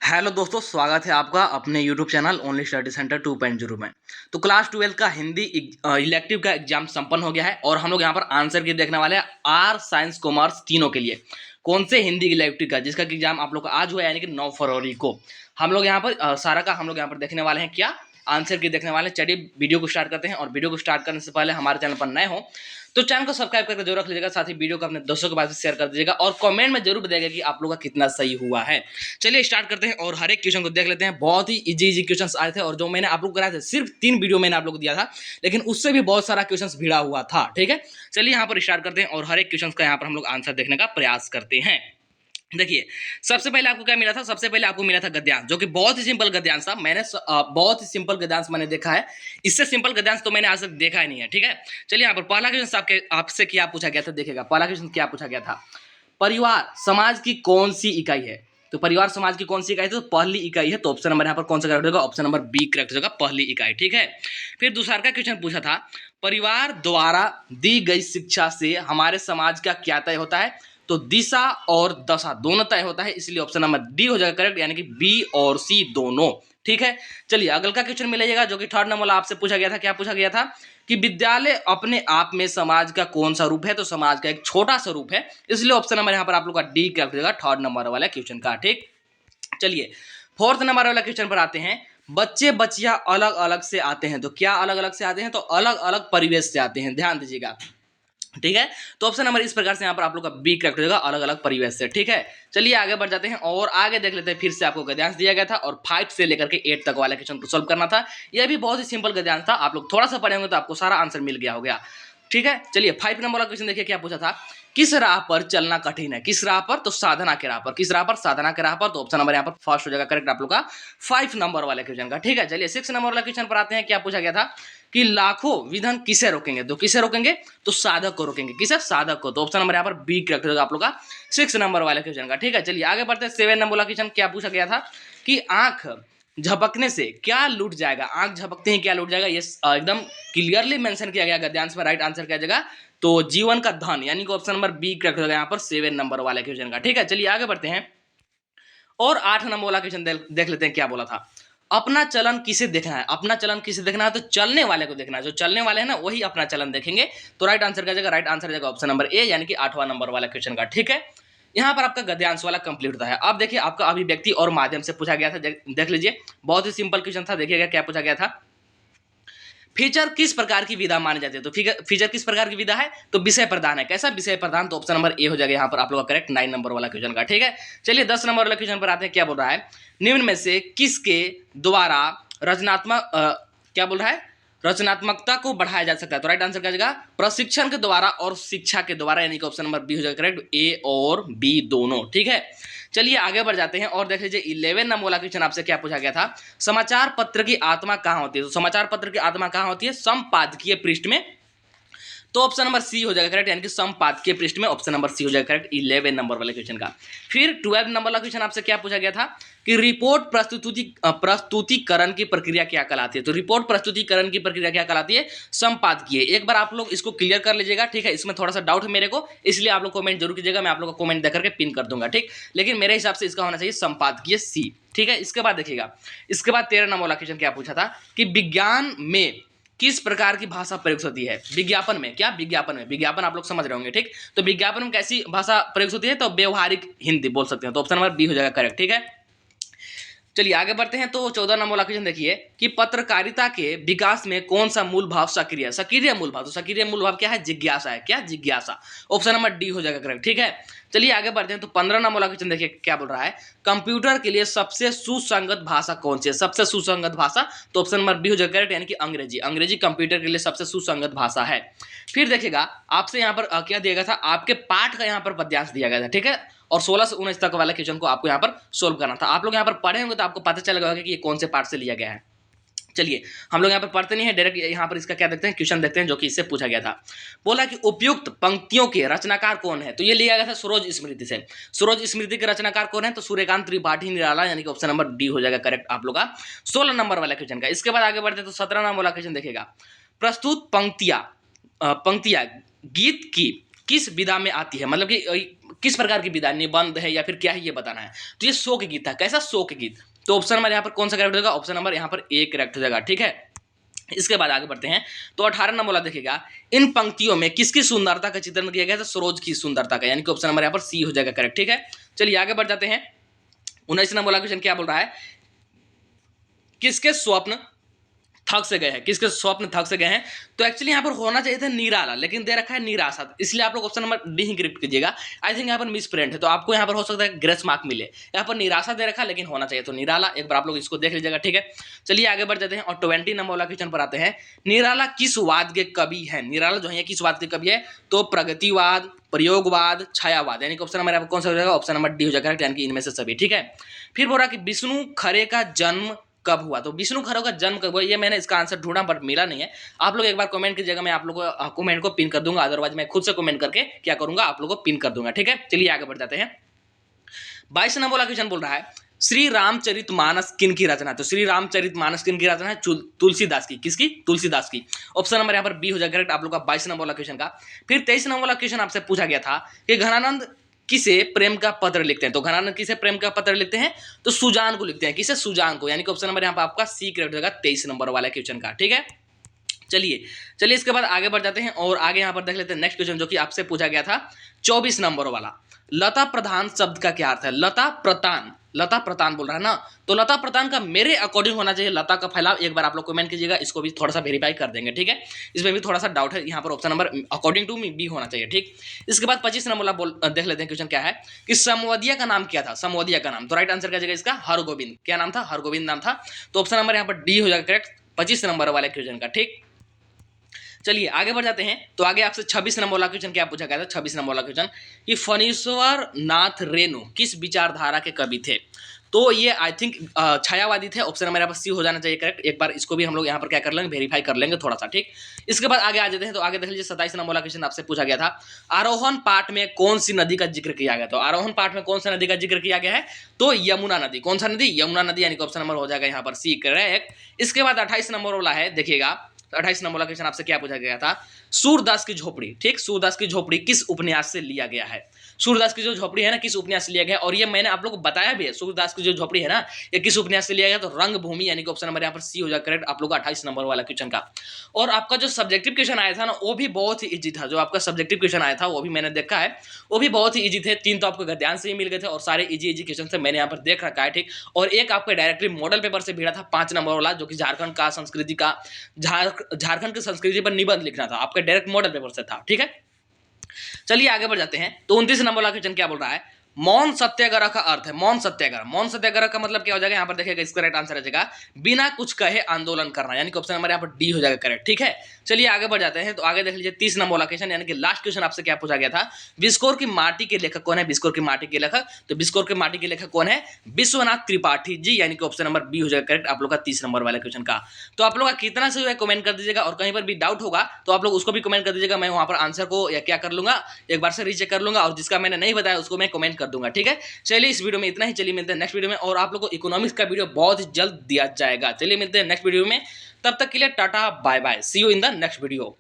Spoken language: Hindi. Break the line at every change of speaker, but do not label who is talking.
हेलो दोस्तों, स्वागत है आपका अपने YouTube channel only study centre 2.0 में। तो क्लास 12 का हिंदी इलेक्टिव का एग्जाम संपन्न हो गया है और हम लोग यहाँ पर आंसर की देखने वाले हैं आर्ट साइंस कॉमर्स तीनों के लिए। कौन से हिंदी इलेक्टिव का जिसका एग्जाम आप लोग का आज हुआ यानी कि 9 फरवरी को हम लोग यहाँ पर सारा का हम लोग यहाँ पर देखने वाले हैं क्या आंसर की देखने वाले हैं। चलिए वीडियो को स्टार्ट करते हैं और वीडियो को स्टार्ट करने से पहले हमारे चैनल पर नए हो तो चैनल को सब्सक्राइब करके जरूर रख लीजिएगा, साथ ही वीडियो को अपने दोस्तों के पास शेयर कर दीजिएगा और कमेंट में जरूर बताइएगा कि आप लोग का कितना सही हुआ है। चलिए स्टार्ट करते हैं और हर एक क्वेश्चन को देख लेते हैं। बहुत ही इजी क्वेश्चंस आए थे और जो मैंने आप लोग कराए थे सिर्फ 3 वीडियो मैंने आप लोग को दिया था, लेकिन उससे भी बहुत सारा क्वेश्चंस भिड़ा हुआ था। ठीक है, चलिए यहाँ पर स्टार्ट करते हैं और हर एक क्वेश्चन का यहाँ पर हम लोग आंसर देखने का प्रयास करते हैं। देखिए, सबसे पहले आपको क्या मिला था? सबसे पहले आपको मिला था गद्यांश, जो कि बहुत ही सिंपल गद्यांश था। मैंने बहुत ही सिंपल गद्यांश मैंने देखा है, इससे सिंपल गद्यांश तो मैंने आज तक देखा ही नहीं है। ठीक है, चलिए यहाँ पर पहला क्वेश्चन आपसे क्या पूछा गया था, देखिएगा पहला क्वेश्चन क्या पूछा गया था। परिवार समाज की कौन सी इकाई है? तो परिवार समाज की कौन सी इकाई है? तो पहली इकाई है। तो ऑप्शन नंबर यहाँ पर कौन सा करेक्ट होगा? ऑप्शन नंबर बी करेक्ट होगा, पहली इकाई। ठीक है, फिर दूसरा का क्वेश्चन पूछा था, परिवार द्वारा दी गई शिक्षा से हमारे समाज का क्या तय होता है? तो दिशा और दशा दोनों तय होता है, इसलिए ऑप्शन नंबर डी हो जाएगा करेक्ट, यानी कि बी और सी दोनों। ठीक है, चलिए अगला का क्वेश्चन मिलेगा जो कि थर्ड नंबर आपसे पूछा गया था। क्या पूछा गया था कि विद्यालय अपने आप में समाज का कौन सा रूप है? तो समाज का एक छोटा सा रूप है, इसलिए ऑप्शन नंबर यहाँ पर आप लोग का डी करेक्ट हो जाएगा थर्ड नंबर वाला क्वेश्चन का। ठीक, चलिए फोर्थ नंबर वाला क्वेश्चन पर आते हैं। बच्चे बच्चियां अलग अलग से आते हैं, तो क्या अलग अलग से आते हैं? तो अलग अलग परिवेश से आते हैं, ध्यान दीजिएगा। ठीक है, तो ऑप्शन नंबर इस प्रकार से यहाँ पर आप लोग का बी करेक्ट हो जाएगा, अलग अलग परिवेश से। ठीक है, चलिए आगे बढ़ जाते हैं और आगे देख लेते हैं। फिर से आपको गद्यांश दिया गया था और 5 से लेकर के 8 तक वाले क्वेश्चन को सोल्व करना था। यह भी बहुत ही सिंपल गद्यांश था, आप लोग थोड़ा सा पढ़े होंगे तो आपको सारा आंसर मिल गया होगा। ठीक है, चलिए 5 नंबर वाला क्वेश्चन देखिए क्या पूछा था। किस राह पर चलना कठिन है? किस राह पर? तो साधना के राह पर। किस राह पर? साधना के राह पर। तो ऑप्शन नंबर यहाँ पर फर्स्ट हो जाएगा करेक्ट आप लोग का 5 नंबर वाले क्वेश्चन का। ठीक है, चलिए 6 नंबर वाला क्वेश्चन पर आते हैं। क्या पूछा गया था कि लाखों विधन किसे रोकेंगे? तो किसे रोकेंगे? तो साधक को रोकेंगे। किसे? साधक को। तो ऑप्शन नंबर यहाँ पर बी करेक्ट होगा आप लोग का 6 नंबर वाले क्वेश्चन का। ठीक है, चलिए आगे बढ़ते हैं। 7 नंबर वाला क्वेश्चन क्या पूछा गया था कि आंख झपकने से क्या लूट जाएगा? आंख झपकते ही क्या लूट जाएगा? ये एकदम क्लियरली मेंशन किया गया गद्यांश में। राइट आंसर क्या जाएगा? तो जीवन का धन, यानी कि ऑप्शन नंबर बी करेक्ट होगा यहाँ पर 7 नंबर वाले क्वेश्चन का। ठीक है, चलिए आगे बढ़ते हैं और 8 नंबर वाला क्वेश्चन देख लेते हैं क्या बोला था। अपना चलन किसे देखना है? अपना चलन किसे देखना है? तो चलने वाले को देखना है। जो चलने वाले हैं ना वही अपना चलन देखेंगे। तो राइट आंसर क्या जाएगा? राइट आंसर जाएगा ऑप्शन नंबर ए, यानी कि 8वां नंबर वाला क्वेश्चन का। ठीक है, यहाँ पर आपका गद्यांश वाला कंप्लीट होता है। अब देखिए आपका अभिव्यक्ति और माध्यम से पूछा गया था, देख लीजिए बहुत ही सिंपल क्वेश्चन था। देखिएगा क्या पूछा गया था। फीचर किस प्रकार की विधा मानी जाती है? तो फीचर किस प्रकार की विधा है? तो विषय प्रधान है। कैसा विषय प्रधान? तो ऑप्शन नंबर ए हो जाएगा यहाँ पर आप लोग का करेक्ट 9 नंबर वाला क्वेश्चन का। ठीक है, चलिए 10 नंबर वाला क्वेश्चन पर आते हैं। क्या बोल रहा है, निम्न में से किसके द्वारा रचनात्मक क्या बोल रहा है, रचनात्मकता को बढ़ाया जा सकता है? तो राइट आंसर क्या जाएगा? प्रशिक्षण के द्वारा और शिक्षा के द्वारा, यानी कि ऑप्शन नंबर बी हो जाएगा करेक्ट, ए और बी दोनों। ठीक है, चलिए आगे बढ़ जाते हैं और देख लीजिए 11 नंबर वाला क्वेश्चन आपसे क्या पूछा गया था। समाचार पत्र की आत्मा कहाँ होती है? तो समाचार पत्र की आत्मा कहाँ होती है? संपादकीय पृष्ठ में। तो ऑप्शन नंबर सी हो जाएगा करेक्ट, यानी कि संपादकीय पृष्ठ में। ऑप्शन नंबर सी हो जाएगा करेक्ट 11 नंबर वाले क्वेश्चन का। फिर 12 नंबर वाला क्वेश्चन आपसे क्या पूछा गया था कि रिपोर्ट प्रस्तुतिकरण की प्रक्रिया क्या कहलाती है? तो रिपोर्ट प्रस्तुतिकरण की प्रक्रिया क्या कहलाती है? संपादकीय। एक बार आप लोग इसको क्लियर कर लीजिएगा। ठीक है, इसमें थोड़ा सा डाउट है मेरे को, इसलिए आप लोग कमेंट जरूर कीजिएगा, मैं आप लोग को कमेंट देकर के पिन कर दूंगा। ठीक, लेकिन मेरे हिसाब से इसका होना चाहिए संपादकीय सी। ठीक है, इसके बाद देखिएगा, इसके बाद 13 नंबर वाला क्वेश्चन क्या पूछा था कि विज्ञान में किस प्रकार की भाषा प्रयुक्त होती है? विज्ञापन में। क्या? विज्ञापन में। विज्ञापन आप लोग समझ रहे होंगे। ठीक, तो विज्ञापन में कैसी भाषा प्रयुक्त होती है? तो व्यवहारिक हिंदी बोल सकते हैं। तो ऑप्शन नंबर बी हो जाएगा करेक्ट। ठीक है, चलिए आगे बढ़ते हैं। तो 14 नंबर वाला क्वेश्चन देखिए कि पत्रकारिता के विकास में कौन सा मूल भाव सक्रिय है? सक्रिय मूल भाव। तो सक्रिय मूल भाव क्या है? जिज्ञासा है। क्या? जिज्ञासा। ऑप्शन नंबर डी हो जाएगा करेक्ट। ठीक है, चलिए आगे बढ़ते हैं। तो 15 नंबर वाला क्वेश्चन देखिए क्या बोल रहा है, कंप्यूटर के लिए सबसे सुसंगत भाषा कौन सी है? सबसे सुसंगत भाषा। तो ऑप्शन नंबर बी हो जाएगा करेक्ट, यानी कि अंग्रेजी। अंग्रेजी कंप्यूटर के लिए सबसे सुसंगत भाषा है। फिर देखिएगा आपसे यहाँ पर क्या दिया गया था, आपके पाठ का यहाँ पर पद्यांश दिया गया था। ठीक है, और 16 से 19 तक वाले क्वेश्चन को आपको यहाँ पर सोल्व करना था। आप लोग यहाँ पर पढ़े होंगे तो आपको पता चलेगा कि ये कौन से पार्ट से लिया गया है। चलिए हम लोग यहाँ पर पढ़ते नहीं है, डायरेक्ट यहाँ पर इसका क्या देखते हैं, क्वेश्चन देखते हैं जो कि इससे पूछा गया था। बोला कि उपयुक्त पंक्तियों के रचनाकार कौन है? तो ये लिया गया था सूरज स्मृति से। सूरज स्मृति के रचनाकार कौन है? तो सूर्यकांत त्रिपाठी निराला, यानी कि ऑप्शन नंबर डी हो जाएगा करेक्ट आप लोग का 16 नंबर वाला क्वेश्चन का। इसके बाद आगे बढ़ते तो 17 नंबर वाला क्वेश्चन देखिएगा, प्रस्तुत पंक्तियां गीत की किस विधा में आती है? मतलब कि किस प्रकार की विदा, निबंध है या फिर क्या है ये बताना है। तो ये शोक गीत था। कैसा? शोक गीत। तो ऑप्शन नंबर यहाँ पर कौन सा करेक्ट हो जाएगा? ऑप्शन नंबर यहाँ पर ए करेक्ट हो जाएगा। ठीक है, इसके बाद आगे बढ़ते हैं। तो 18 नंबर वाला देखिएगा, इन पंक्तियों में किसकी सुंदरता का चित्रण किया गया था? सरोज की सुंदरता का, यानी कि ऑप्शन नंबर यहाँ पर सी हो जाएगा करेक्ट। ठीक है, चलिए आगे बढ़ जाते हैं। 19 नंबर वाला क्वेश्चन क्या बोल रहा है? किसके स्वप्न थक से गए हैं? किसके स्वप्न थक से गए हैं? तो एक्चुअली यहाँ पर होना चाहिए था निराला, लेकिन दे रखा है निराशा, इसलिए आप लोग ऑप्शन नंबर डी ही करेक्ट कीजिएगा। आई थिंक यहाँ पर मिस प्रिंट है, तो आपको यहाँ पर हो सकता है ग्रेस मार्क मिले। यहाँ पर निराशा दे रखा है, लेकिन होना चाहिए तो निराला। एक बार आप लोग इसको देख लीजिएगा। ठीक है, चलिए आगे बढ़ जाते हैं और 20 नंबर वाला क्वेश्चन पर आते हैं। निराला किस वाद के कवि है? निराला जो है किस वाद के कवि है? तो प्रगतिवाद, प्रयोगवाद, छायावाद, यानी कि ऑप्शन नंबर यहाँ पर कौन सा हो जाएगा? ऑप्शन नंबर डी हो जाएगा, यानी कि इनमें से सभी। ठीक है, फिर बोल रहा कि विष्णु खरे का जन्म कब हुआ? तो विष्णु खरे का जन्म कब हुआ? ये मैंने इसका आंसर ढूंढा बट मिला नहीं है। आप लोग एक बार कमेंट कीजिएगा, मैं आप लोगों को कमेंट को पिन कर दूंगा, अदरवाइज मैं खुद से कमेंट करके क्या करूंगा, आप लोगों को पिन कर दूंगा। ठीक है, चलिए आगे बढ़ जाते हैं। 22 नंबर वाला क्वेश्चन बोल रहा है, श्री रामचरितमानस किन की रचना? तो श्री रामचरितमानस किन की रचना है? तुलसीदास की। किसकी? तुलसीदास की। ऑप्शन नंबर यहाँ पर बी हो जाएगा करेक्ट आप लोग का 22 नंबर वाला क्वेश्चन का। फिर 23 नंबर वाला क्वेश्चन आपसे पूछा गया था कि घनानंद किसे प्रेम का पत्र लिखते हैं? तो घनानंद किसे प्रेम का पत्र लिखते हैं? तो सुजान को लिखते हैं। किसे? सुजान को, यानी कि ऑप्शन नंबर यहाँ पर आपका सी करेक्ट हो जाएगा 23 नंबर वाला क्वेश्चन का। ठीक है, चलिए इसके बाद आगे बढ़ जाते हैं और आगे यहाँ पर देख लेते हैं नेक्स्ट क्वेश्चन जो कि आपसे पूछा गया था 24 नंबर वाला। लता प्रधान शब्द का क्या अर्थ है? लता प्रतान, लता प्रतान बोल रहा है ना, तो लता प्रतान का मेरे अकॉर्डिंग होना चाहिए लता का फैलाव। एक बार आप लोग कमेंट कीजिएगा, इसको भी थोड़ा सा वेरीफाई कर देंगे। ठीक है, इसमें भी थोड़ा सा डाउट है, यहाँ पर option number according to me B होना चाहिए। ठीक, इसके बाद 25 नंबर वाला देख लेते हैं क्वेश्चन क्या है कि समवदिया का नाम क्या था? समवदिया का नाम, तो राइट आंसर क्या जाएगा इसका? हरगोविंद। क्या नाम था? हरगोविंद नाम था। तो ऑप्शन नंबर यहाँ पर डी हो जाएगा करेक्ट 25 नंबर वाले क्वेश्चन का। ठीक, चलिए आगे बढ़ जाते हैं। तो आगे आपसे 26 नंबर वाला क्वेश्चन क्या पूछा गया था? 26 नंबर वाला क्वेश्चन कि फणीश्वर नाथ रेणु किस विचारधारा के कवि थे? तो ये आई थिंक छायावादी थे। ऑप्शन नंबर यहाँ पर सी हो जाना चाहिए करेक्ट। एक बार इसको भी हम लोग यहाँ पर क्या कर लेंगे, वेरीफाई कर लेंगे थोड़ा सा। ठीक, इसके बाद आगे आ जाते हैं। तो आगे देख लीजिए 27 नंबर वाला क्वेश्चन आपसे पूछा गया था, आरोहण पाठ में कौन सी नदी का जिक्र किया गया? तो आरोहण पाठ में कौन सी नदी का जिक्र किया गया है? तो यमुना नदी। कौन सा नदी? यमुना नदी, यानी कि ऑप्शन नंबर हो जाएगा यहाँ पर सी करेक्ट। इसके बाद 28 नंबर वाला है, देखिएगा 28 नंबर वाला क्वेश्चन आपसे क्या पूछा गया था? सूरदास की झोपड़ी। ठीक, सूरदास की झोपड़ी किस उपन्यास से लिया गया है? सूरदास की जो झोपड़ी है ना, किस उपन्यास से लिया गया? और ये मैंने आप लोगों को बताया भी है, सूरदास की जो झोपड़ी है ना, ये किस उपन्यास से लिया गया? तो रंगभूमि, यानी कि ऑप्शन नंबर यहाँ पर सी हो जाएगा करेक्ट आप लोग का 28 नंबर वाला क्वेश्चन का। और आपका जो सब्जेक्टिव क्वेश्चन आया था ना, वो भी बहुत ही इजी था। जो आपका सब्जेक्टिव क्वेश्चन आया था वो भी मैंने देखा है, वो भी बहुत ही इजी थे। 3 तो आपको गद्यांश से ही मिल गए थे और सारे इजी क्वेश्चन से मैंने यहाँ पर देख रखा है। ठीक, और एक आपका डायरेक्टली मॉडल पेपर से भिड़ा था 5 नंबर वाला, जो कि झारखंड का संस्कृति का झारखंड की संस्कृति पर निबंध लिखना था, आपका डायरेक्ट मॉडल पेपर से था। ठीक है, चलिए आगे बढ़ जाते हैं। तो 29 नंबर वाला क्वेश्चन क्या बोल रहा है? मौन सत्याग्रह का अर्थ है। मौन सत्याग्रह, मौन सत्याग्रह का मतलब क्या हो जाएगा? यहाँ पर देखिएगा, इसका राइट आंसर आ जाएगा बिना कुछ कहे आंदोलन करना, यानी कि ऑप्शन नंबर यहाँ पर डी हो जाएगा करेक्ट। ठीक है, चलिए आगे बढ़ जाते हैं। तो आगे देख लीजिए 30 नंबर वाला क्वेश्चन, यानी कि लास्ट क्वेश्चन आपसे क्या पूछा गया था? बिस्कोर की माटी के लेखक कौन है? बिस्कोर की माटी के लेखक, तो बिस्कोर की माटी के लेखक कौन है? विश्वनाथ त्रिपाठी जी, यानी कि ऑप्शन नंबर बी हो जाएगा करेक्ट आप लोग का 30 नंबर वाले क्वेश्चन का। तो आप लोग का कितना सही है कमेंट कर दीजिएगा, और कहीं पर भी डाउट होगा तो आप लोग उसको भी कमेंट कर दीजिएगा। मैं वहां पर आंसर को या क्या कर लूंगा, एक बार से रीचेक कर लूंगा, और जिसका मैंने नहीं बताया उसको मैं कमेंट कर दूंगा। ठीक है, चलिए इस वीडियो में इतना ही। चलिए मिलते हैं नेक्स्ट वीडियो में, और आप लोगों को इकोनॉमिक्स का वीडियो बहुत ही जल्द दिया जाएगा। चलिए मिलते हैं नेक्स्ट वीडियो में, तब तक के लिए tata bye bye, see you in the next video.